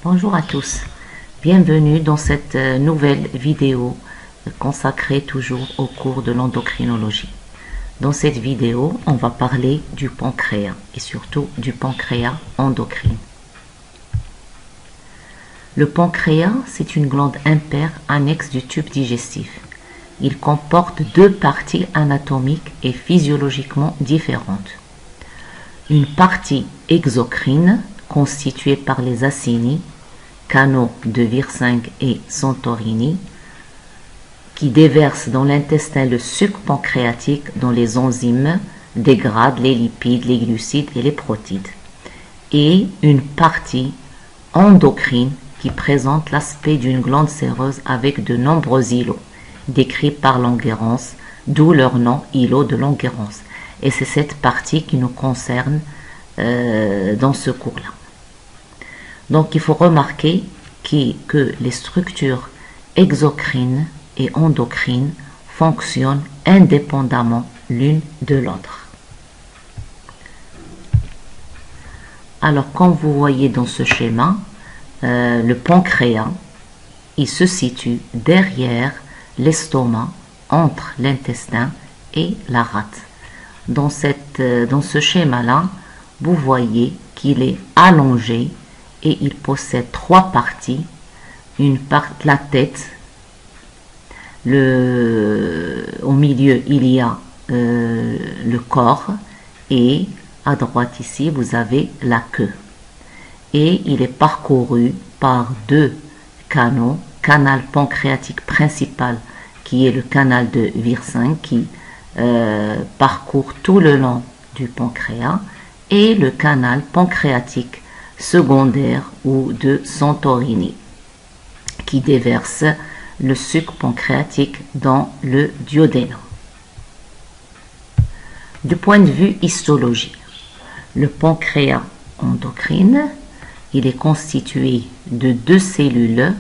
Bonjour à tous, bienvenue dans cette nouvelle vidéo consacrée toujours au cours de l'endocrinologie. Dans cette vidéo, on va parler du pancréas et surtout du pancréas endocrine. Le pancréas, c'est une glande impaire annexe du tube digestif. Il comporte deux parties anatomiques et physiologiquement différentes. Une partie exocrine constituée par les acini, canaux de Wirsing et Santorini, qui déversent dans l'intestin le sucre pancréatique dont les enzymes dégradent les lipides, les glucides et les protides. Et une partie endocrine qui présente l'aspect d'une glande séreuse avec de nombreux îlots, décrits par Langerhans, d'où leur nom îlot de Langerhans. Et c'est cette partie qui nous concerne dans ce cours-là. Donc il faut remarquer que les structures exocrines et endocrines fonctionnent indépendamment l'une de l'autre. Alors comme vous voyez dans ce schéma, le pancréas, il se situe derrière l'estomac, entre l'intestin et la rate. Dans ce schéma-là, vous voyez qu'il est allongé et il possède trois parties. Une partie, la tête, au milieu il y a le corps et à droite ici vous avez la queue. Et il est parcouru par deux canaux, canal pancréatique principal qui est le canal de Wirsing qui parcourt tout le long du pancréas et le canal pancréatique secondaire ou de Santorini qui déverse le sucre pancréatique dans le duodénum. Du point de vue histologique, le pancréas endocrine, il est constitué de deux cellules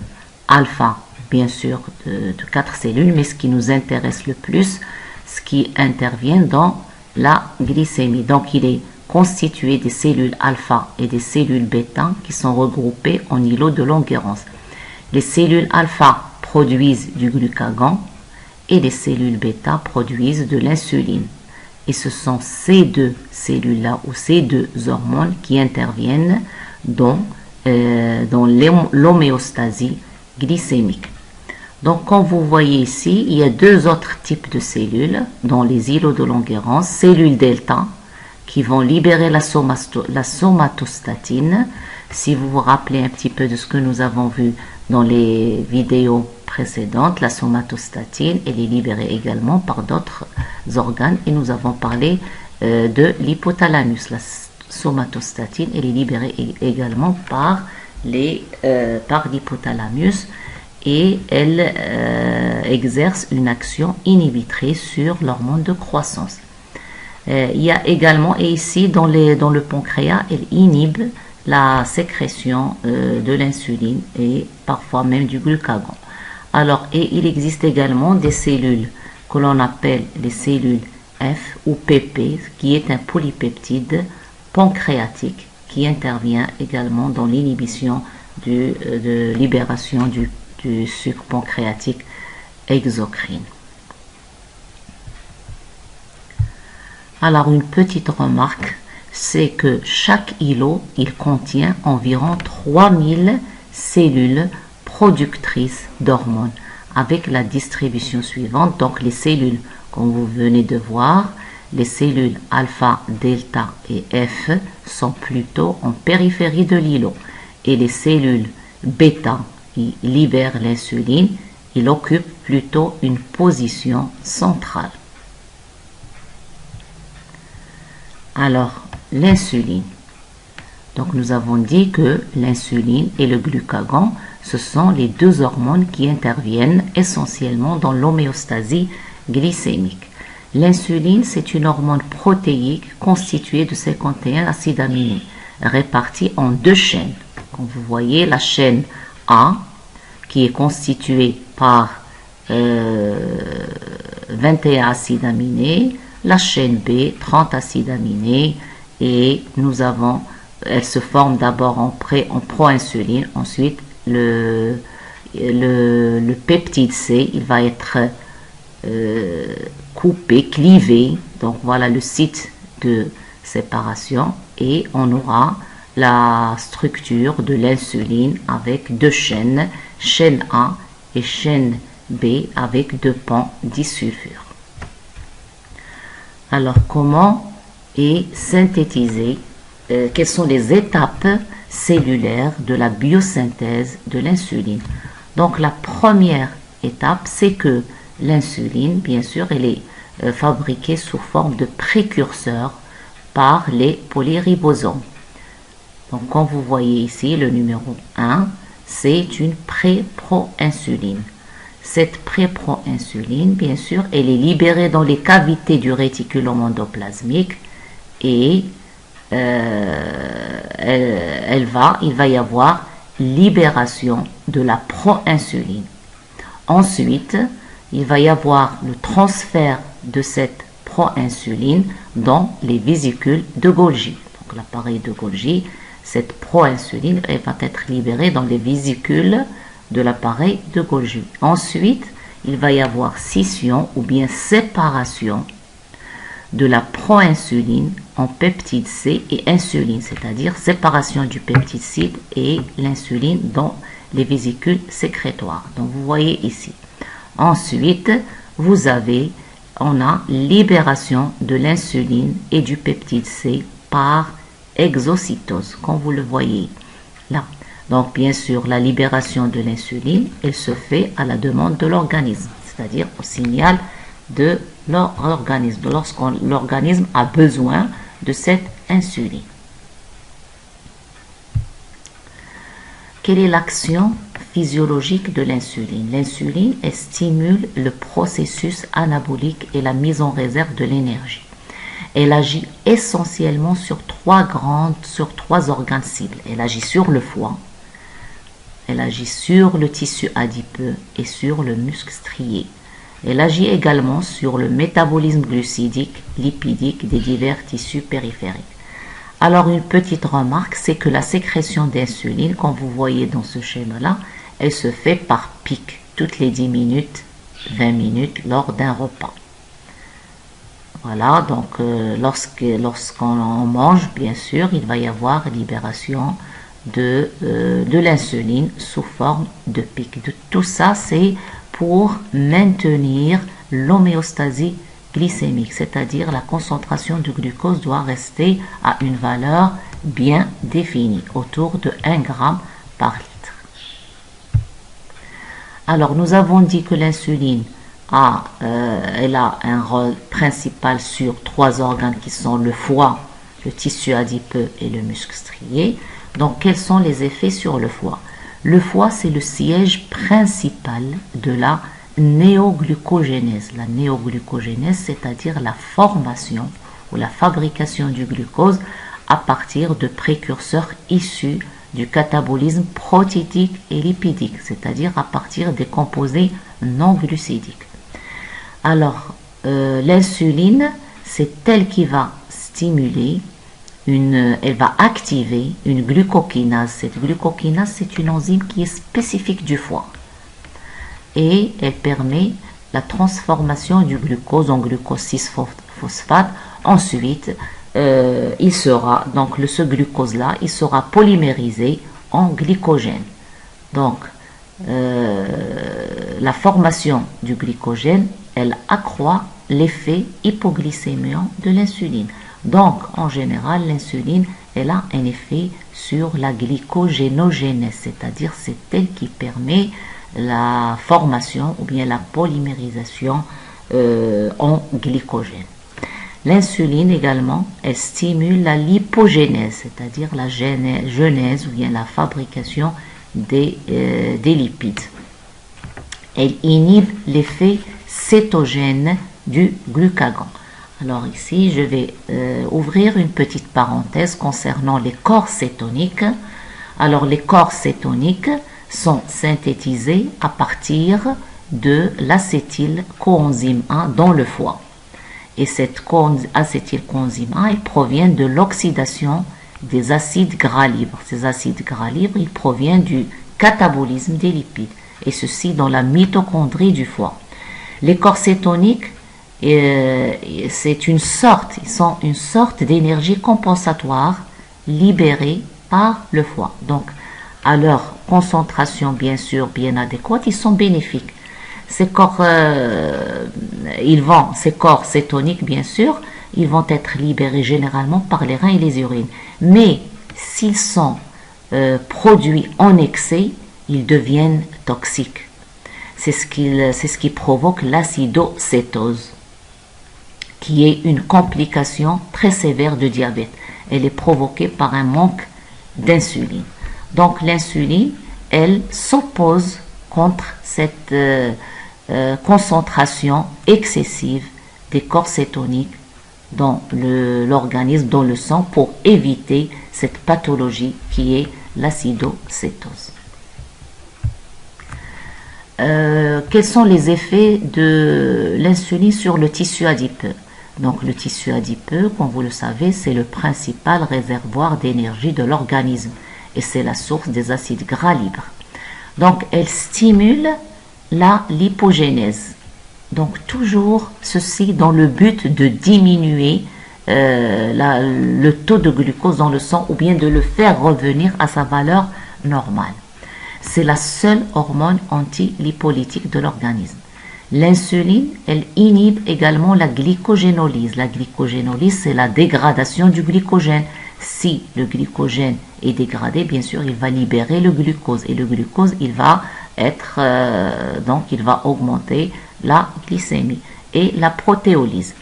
alpha, bien sûr de 4 cellules, mais ce qui nous intéresse le plus, ce qui intervient dans la glycémie. Donc il est constitué des cellules alpha et des cellules bêta qui sont regroupées en îlots de Langerhans. Les cellules alpha produisent du glucagon et les cellules bêta produisent de l'insuline. Et ce sont ces deux cellules-là ou ces deux hormones qui interviennent dans l'homéostasie glycémique. Donc, comme vous voyez ici, il y a deux autres types de cellules dans les îlots de Langerhans, cellules delta qui vont libérer la somatostatine. Si vous vous rappelez un petit peu de ce que nous avons vu dans les vidéos précédentes, la somatostatine, elle est libérée également par d'autres organes et nous avons parlé de l'hypothalamus. La somatostatine, elle est libérée également par l'hypothalamus et elle exerce une action inhibitrice sur l'hormone de croissance. Il y a également, et ici dans le pancréas, elle inhibe la sécrétion de l'insuline et parfois même du glucagon. Alors, et il existe également des cellules que l'on appelle les cellules F ou PP, qui est un polypeptide pancréatique qui intervient également dans l'inhibition de libération du sucre pancréatique exocrine. Alors une petite remarque, c'est que chaque îlot, il contient environ 3000 cellules productrices d'hormones avec la distribution suivante. Donc les cellules, comme vous venez de voir, les cellules alpha, delta et F sont plutôt en périphérie de l'îlot et les cellules bêta qui libèrent l'insuline, ils occupent plutôt une position centrale. Alors, l'insuline. Donc, nous avons dit que l'insuline et le glucagon, ce sont les deux hormones qui interviennent essentiellement dans l'homéostasie glycémique. L'insuline, c'est une hormone protéique constituée de 51 acides aminés, répartis en deux chaînes. Comme vous voyez, la chaîne A, qui est constituée par 21 acides aminés, la chaîne B, 30 acides aminés, et nous avons elle se forme d'abord en proinsuline, ensuite le peptide C, il va être coupé, clivé, donc voilà le site de séparation, et on aura la structure de l'insuline avec deux chaînes, chaîne A et chaîne B avec deux ponts disulfure. Alors comment est synthétisé, quelles sont les étapes cellulaires de la biosynthèse de l'insuline? Donc la première étape, c'est que l'insuline, bien sûr, elle est fabriquée sous forme de précurseur par les polyribosomes. Donc comme vous voyez ici, le numéro 1, c'est une pré-proinsuline. Cette pré-proinsuline, bien sûr, elle est libérée dans les cavités du réticulum endoplasmique et il va y avoir libération de la proinsuline. Ensuite, il va y avoir le transfert de cette proinsuline dans les vésicules de Golgi. Donc l'appareil de Golgi, cette proinsuline, elle va être libérée dans les vésicules de l'appareil de Golgi. Ensuite, il va y avoir scission ou bien séparation de la proinsuline en peptide C et insuline, c'est-à-dire séparation du peptide C et l'insuline dans les vésicules sécrétoires. Donc vous voyez ici. Ensuite, on a libération de l'insuline et du peptide C par exocytose, comme vous le voyez là. Donc bien sûr, la libération de l'insuline, elle se fait à la demande de l'organisme, c'est-à-dire au signal de l'organisme, l'organisme a besoin de cette insuline. Quelle est l'action physiologique de l'insuline? L'insuline, elle stimule le processus anabolique et la mise en réserve de l'énergie. Elle agit essentiellement sur trois organes cibles. Elle agit sur le foie, elle agit sur le tissu adipeux et sur le muscle strié. Elle agit également sur le métabolisme glucidique, lipidique des divers tissus périphériques. Alors une petite remarque, c'est que la sécrétion d'insuline, comme vous voyez dans ce schéma-là, elle se fait par pic, toutes les 10 minutes, 20 minutes lors d'un repas. Voilà, donc lorsqu'on mange, bien sûr, il va y avoir libération de l'insuline sous forme de pic. Tout ça, c'est pour maintenir l'homéostasie glycémique, c'est-à-dire la concentration du glucose doit rester à une valeur bien définie, autour de 1 g par litre. Alors, nous avons dit que l'insuline elle a un rôle principal sur 3 organes qui sont le foie, le tissu adipeux et le muscle strié. Donc, quels sont les effets sur le foie? Le foie, c'est le siège principal de la néoglucogénèse. La néoglucogénèse, c'est-à-dire la formation ou la fabrication du glucose à partir de précurseurs issus du catabolisme protéique et lipidique, c'est-à-dire à partir des composés non glucidiques. Alors, l'insuline, c'est elle qui va stimuler, elle va activer une glucokinase. Cette glucokinase, c'est une enzyme qui est spécifique du foie. Et elle permet la transformation du glucose en glucose 6-phosphate. Ensuite, ce glucose-là, il sera polymérisé en glycogène. Donc, la formation du glycogène, elle accroît l'effet hypoglycémiant de l'insuline. Donc, en général, l'insuline, elle a un effet sur la glycogénogénèse, c'est-à-dire c'est elle qui permet la formation ou bien la polymérisation en glycogène. L'insuline également, elle stimule la lipogénèse, c'est-à-dire la genèse ou bien la fabrication des lipides. Elle inhibe l'effet cétogène du glucagon. Alors ici, je vais ouvrir une petite parenthèse concernant les corps cétoniques. Alors les corps cétoniques sont synthétisés à partir de l'acétylcoenzyme A dans le foie. Et cette acétylcoenzyme A, elle provient de l'oxydation des acides gras libres. Ces acides gras libres, ils proviennent du catabolisme des lipides, et ceci dans la mitochondrie du foie. Les corps cétoniques, c'est une sorte, ils sont une sorte d'énergie compensatoire libérée par le foie. Donc, à leur concentration bien sûr bien adéquate, ils sont bénéfiques. Ces corps cétoniques bien sûr, ils vont être libérés généralement par les reins et les urines. Mais s'ils sont produits en excès, ils deviennent toxiques. C'est ce qui provoque l'acidocétose, qui est une complication très sévère de diabète. Elle est provoquée par un manque d'insuline. Donc l'insuline, elle s'oppose contre cette concentration excessive des corps cétoniques dans l'organisme, dans le sang, pour éviter cette pathologie qui est l'acidocétose. Quels sont les effets de l'insuline sur le tissu adipeux? Donc le tissu adipeux, comme vous le savez, c'est le principal réservoir d'énergie de l'organisme et c'est la source des acides gras libres. Donc elle stimule la lipogénèse. Donc toujours ceci dans le but de diminuer le taux de glucose dans le sang ou bien de le faire revenir à sa valeur normale. C'est la seule hormone antilipolytique de l'organisme. L'insuline, elle inhibe également la glycogénolyse. La glycogénolyse, c'est la dégradation du glycogène. Si le glycogène est dégradé, bien sûr, il va libérer le glucose. Et le glucose, il va augmenter la glycémie. Et la protéolyse.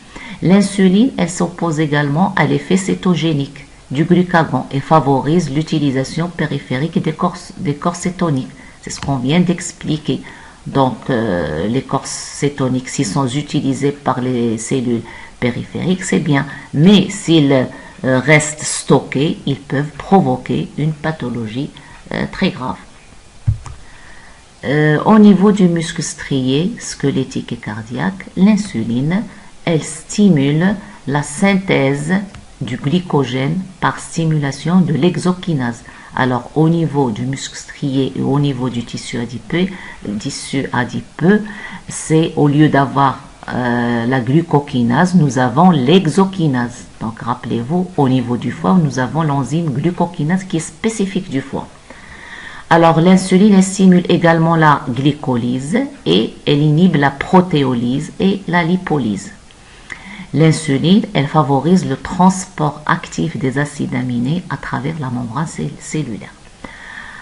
L'insuline, elle s'oppose également à l'effet cétogénique du glucagon et favorise l'utilisation périphérique des corps cétoniques. C'est ce qu'on vient d'expliquer. Donc, les corps cétoniques, s'ils sont utilisés par les cellules périphériques, c'est bien. Mais s'ils restent stockés, ils peuvent provoquer une pathologie très grave. Au niveau du muscle strié, squelettique et cardiaque, l'insuline, elle stimule la synthèse du glycogène par stimulation de l'exokinase. Alors au niveau du muscle strié et au niveau du tissu adipeux, c'est au lieu d'avoir la glucokinase, nous avons l'exokinase. Donc rappelez-vous, au niveau du foie, nous avons l'enzyme glucokinase qui est spécifique du foie. Alors l'insuline, elle stimule également la glycolyse et elle inhibe la protéolyse et la lipolyse. L'insuline, elle favorise le transport actif des acides aminés à travers la membrane cellulaire.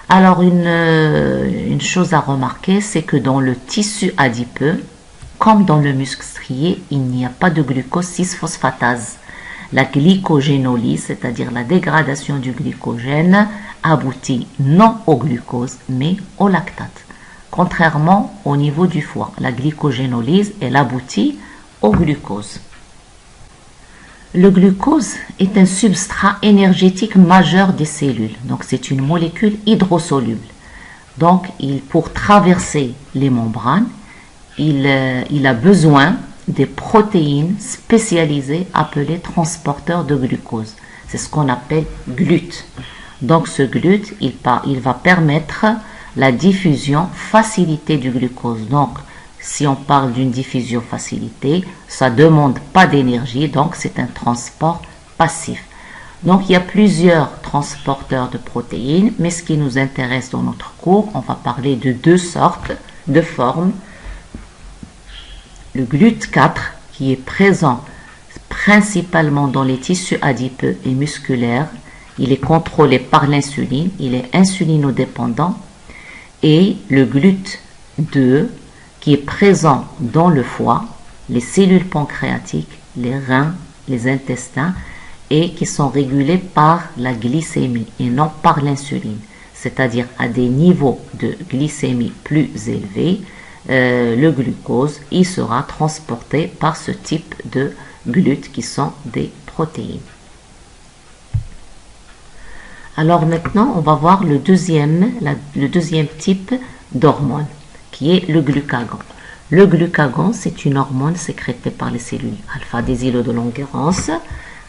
Alors une chose à remarquer, c'est que dans le tissu adipeux, comme dans le muscle strié, il n'y a pas de glucose 6-phosphatase. La glycogénolyse, c'est-à-dire la dégradation du glycogène, aboutit non au glucose, mais au lactate. Contrairement au niveau du foie, la glycogénolyse, elle aboutit au glucose. Le glucose est un substrat énergétique majeur des cellules. Donc, c'est une molécule hydrosoluble. Donc, pour traverser les membranes, il a besoin des protéines spécialisées appelées transporteurs de glucose. C'est ce qu'on appelle GLUT. Donc, ce GLUT, il va permettre la diffusion facilitée du glucose. Donc, si on parle d'une diffusion facilitée, ça ne demande pas d'énergie, donc c'est un transport passif. Donc il y a plusieurs transporteurs de protéines, mais ce qui nous intéresse dans notre cours, on va parler de deux sortes de formes. Le GLUT4 qui est présent principalement dans les tissus adipeux et musculaires, il est contrôlé par l'insuline, il est insulinodépendant, et le GLUT2 qui est présent dans le foie, les cellules pancréatiques, les reins, les intestins, et qui sont régulés par la glycémie et non par l'insuline, c'est-à-dire à des niveaux de glycémie plus élevés, le glucose il sera transporté par ce type de GLUT qui sont des protéines. Alors maintenant, on va voir le deuxième type d'hormone, qui est le glucagon. Le glucagon, c'est une hormone sécrétée par les cellules alpha-désilodolanguérance.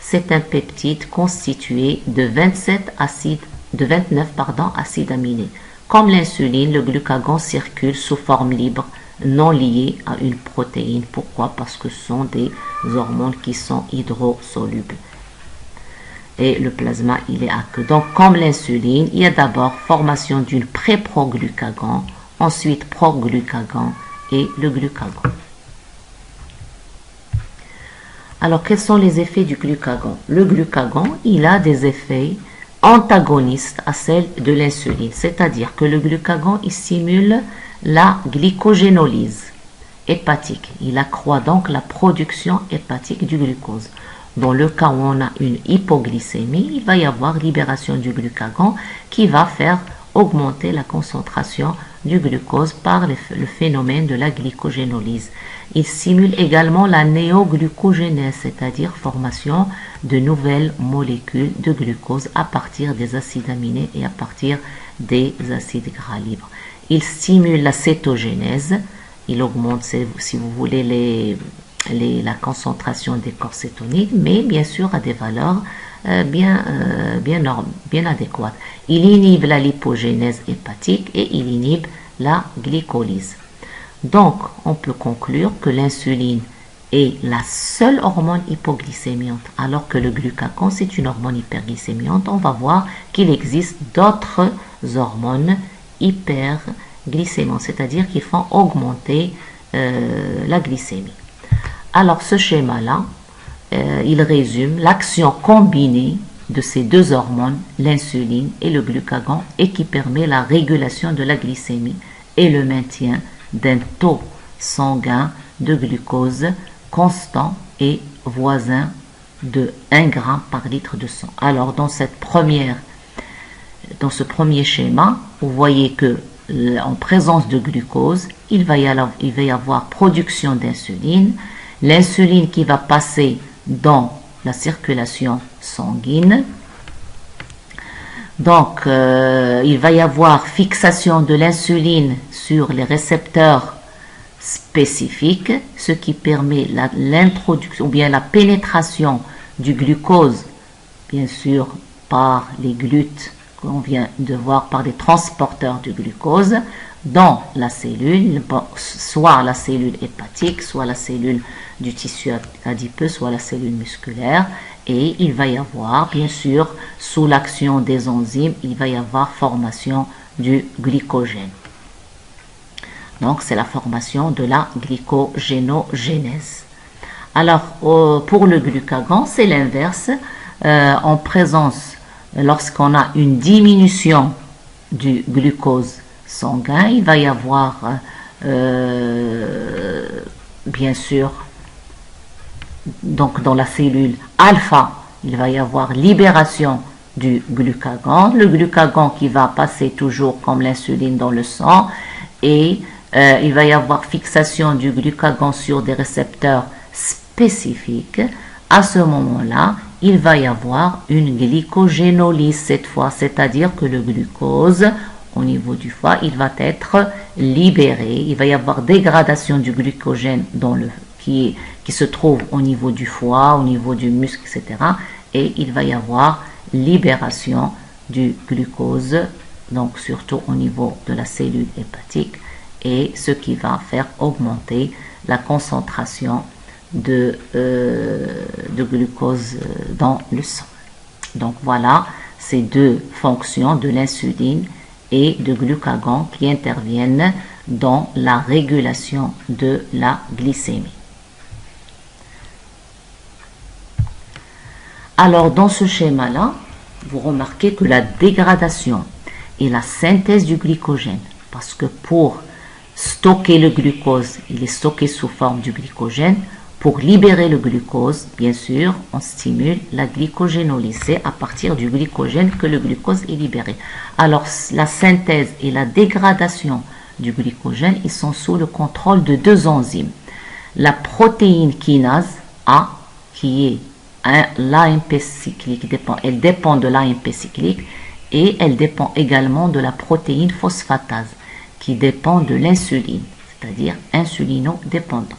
C'est un peptide constitué de 29 acides aminés. Comme l'insuline, le glucagon circule sous forme libre, non liée à une protéine. Pourquoi? Parce que ce sont des hormones qui sont hydrosolubles. Et le plasma, il est aqueux. Donc, comme l'insuline, il y a d'abord formation d'une pré-proglucagon, ensuite proglucagon et le glucagon. Alors, quels sont les effets du glucagon? Le glucagon, il a des effets antagonistes à celles de l'insuline, c'est-à-dire que le glucagon, il stimule la glycogénolyse hépatique. Il accroît donc la production hépatique du glucose. Dans le cas où on a une hypoglycémie, il va y avoir libération du glucagon qui va faire augmenter la concentration du glucose par le phénomène de la glycogénolyse. Il stimule également la néoglucogénèse, c'est-à-dire formation de nouvelles molécules de glucose à partir des acides aminés et à partir des acides gras libres. Il stimule la cétogénèse, il augmente, si vous voulez, la concentration des corps cétoniques, mais bien sûr à des valeurs bien adéquates. Il inhibe la lipogénèse hépatique et il inhibe la glycolyse. Donc, on peut conclure que l'insuline est la seule hormone hypoglycémiante, alors que le glucagon, c'est une hormone hyperglycémiante. On va voir qu'il existe d'autres hormones hyperglycémiantes, c'est-à-dire qui font augmenter la glycémie. Alors, ce schéma-là, il résume l'action combinée de ces deux hormones, l'insuline et le glucagon, et qui permet la régulation de la glycémie et le maintien d'un taux sanguin de glucose constant et voisin de 1 g par litre de sang. Alors, dans ce premier schéma, vous voyez que en présence de glucose, il va y avoir production d'insuline, l'insuline qui va passer dans la circulation sanguine. Donc, il va y avoir fixation de l'insuline sur les récepteurs spécifiques, ce qui permet l'introduction ou bien la pénétration du glucose, bien sûr, par les GLUT qu'on vient de voir, par les transporteurs du glucose dans la cellule, soit la cellule hépatique, soit la cellule du tissu adipeux, soit la cellule musculaire. Et il va y avoir, bien sûr, sous l'action des enzymes, il va y avoir formation du glycogène. Donc, c'est la formation de la glycogénogénèse. Alors, pour le glucagon, c'est l'inverse. En présence, lorsqu'on a une diminution du glucose sanguin, il va y avoir, bien sûr, donc dans la cellule alpha, il va y avoir libération du glucagon, le glucagon qui va passer toujours comme l'insuline dans le sang, et il va y avoir fixation du glucagon sur des récepteurs spécifiques. À ce moment-là, il va y avoir une glycogénolyse cette fois, c'est-à-dire que le glucose au niveau du foie, il va être libéré, il va y avoir dégradation du glycogène qui se trouve au niveau du foie, au niveau du muscle, etc. Et il va y avoir libération du glucose, donc surtout au niveau de la cellule hépatique, et ce qui va faire augmenter la concentration de glucose dans le sang. Donc voilà ces deux fonctions de l'insuline et de glucagon qui interviennent dans la régulation de la glycémie. Alors, dans ce schéma-là, vous remarquez que la dégradation et la synthèse du glycogène, parce que pour stocker le glucose, il est stocké sous forme du glycogène. Pour libérer le glucose, bien sûr, on stimule la glycogénolyse. C'est à partir du glycogène que le glucose est libéré. Alors, la synthèse et la dégradation du glycogène, ils sont sous le contrôle de deux enzymes. La protéine kinase A, qui est l'AMP cyclique, elle dépend de l'AMP cyclique, et elle dépend également de la protéine phosphatase, qui dépend de l'insuline, c'est-à-dire insulinodépendant.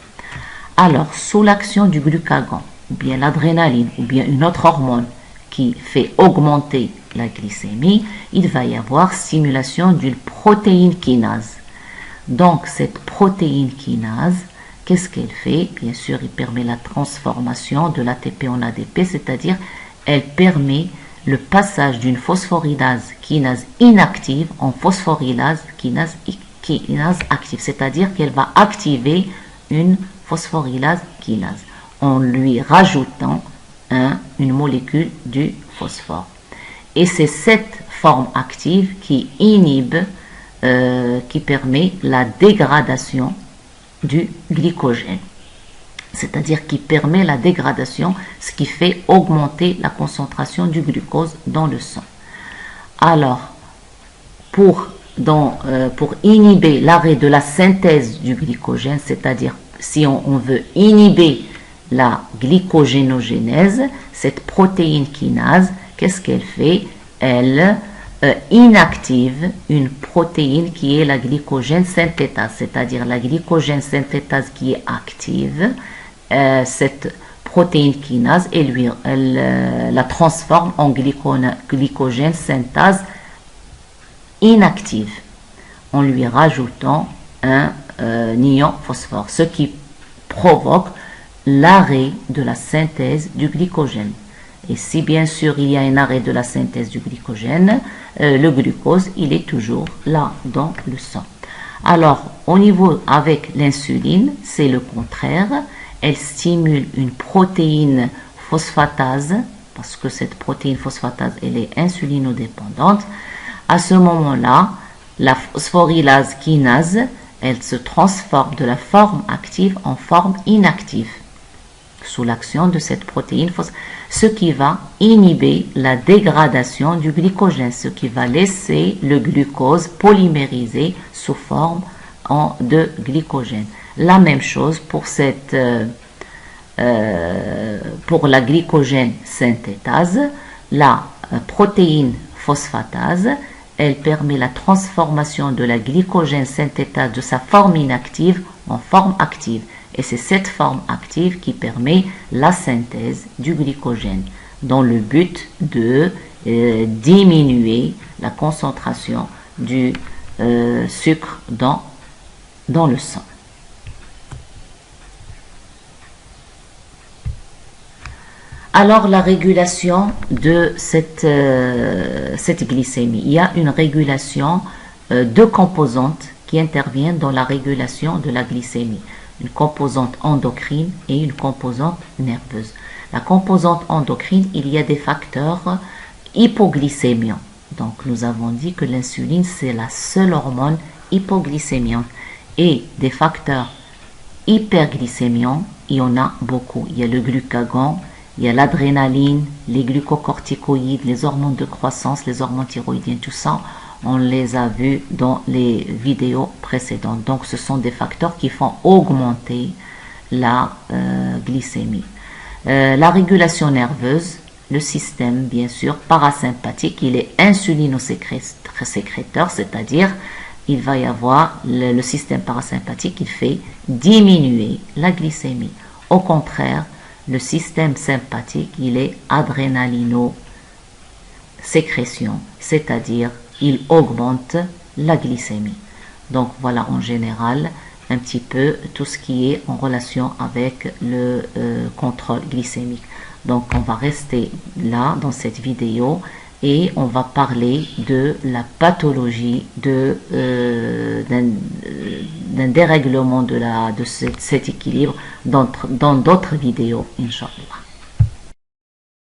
Alors, sous l'action du glucagon, ou bien l'adrénaline, ou bien une autre hormone qui fait augmenter la glycémie, il va y avoir stimulation d'une protéine kinase. Donc cette protéine kinase, qu'est-ce qu'elle fait? Bien sûr, il permet la transformation de l'ATP en ADP, c'est-à-dire elle permet le passage d'une phosphorylase kinase inactive en phosphorylase kinase active, c'est-à-dire qu'elle va activer une phosphorylase kinase en lui rajoutant une molécule du phosphore. Et c'est cette forme active qui inhibe, qui permet la dégradation du glycogène. C'est-à-dire qui permet la dégradation, ce qui fait augmenter la concentration du glucose dans le sang. Alors, pour inhiber l'arrêt de la synthèse du glycogène, c'est-à-dire si on veut inhiber la glycogénogénèse, cette protéine kinase, qu'est-ce qu'elle fait? Elle inactive une protéine qui est la glycogène synthétase, c'est-à-dire la glycogène synthétase qui est active, cette protéine kinase, elle la transforme en glycogène synthase inactive en lui rajoutant un ion phosphore, ce qui provoque l'arrêt de la synthèse du glycogène. Et si bien sûr il y a un arrêt de la synthèse du glycogène, le glucose il est toujours là dans le sang. Alors au niveau avec l'insuline, c'est le contraire. Elle stimule une protéine phosphatase, parce que cette protéine phosphatase elle est insulinodépendante. À ce moment-là, la phosphorylase kinase, elle se transforme de la forme active en forme inactive sous l'action de cette protéine phosphatase, ce qui va inhiber la dégradation du glycogène, ce qui va laisser le glucose polymériser sous forme de glycogène. La même chose pour pour la glycogène synthétase, la protéine phosphatase, elle permet la transformation de la glycogène synthétase de sa forme inactive en forme active. Et c'est cette forme active qui permet la synthèse du glycogène dans le but de diminuer la concentration du sucre dans le sang. Alors la régulation de cette glycémie. Il y a une régulation de composantes qui interviennent dans la régulation de la glycémie. Une composante endocrine et une composante nerveuse. La composante endocrine, il y a des facteurs hypoglycémiants. Donc nous avons dit que l'insuline c'est la seule hormone hypoglycémiante. Et des facteurs hyperglycémiants, il y en a beaucoup. Il y a le glucagon, il y a l'adrénaline, les glucocorticoïdes, les hormones de croissance, les hormones thyroïdiennes, tout ça, on les a vus dans les vidéos précédentes. Donc ce sont des facteurs qui font augmenter la glycémie. La régulation nerveuse, le système bien sûr parasympathique, il est insulinosécréteur, c'est-à-dire il va y avoir le système parasympathique qui fait diminuer la glycémie. Au contraire, le système sympathique, il est adrénalino-sécrétion, c'est-à-dire il augmente la glycémie. Donc voilà en général un petit peu tout ce qui est en relation avec le contrôle glycémique. Donc on va rester là dans cette vidéo et on va parler de la pathologie d'un dérèglement de cet équilibre dans d'autres vidéos, Inch'Allah.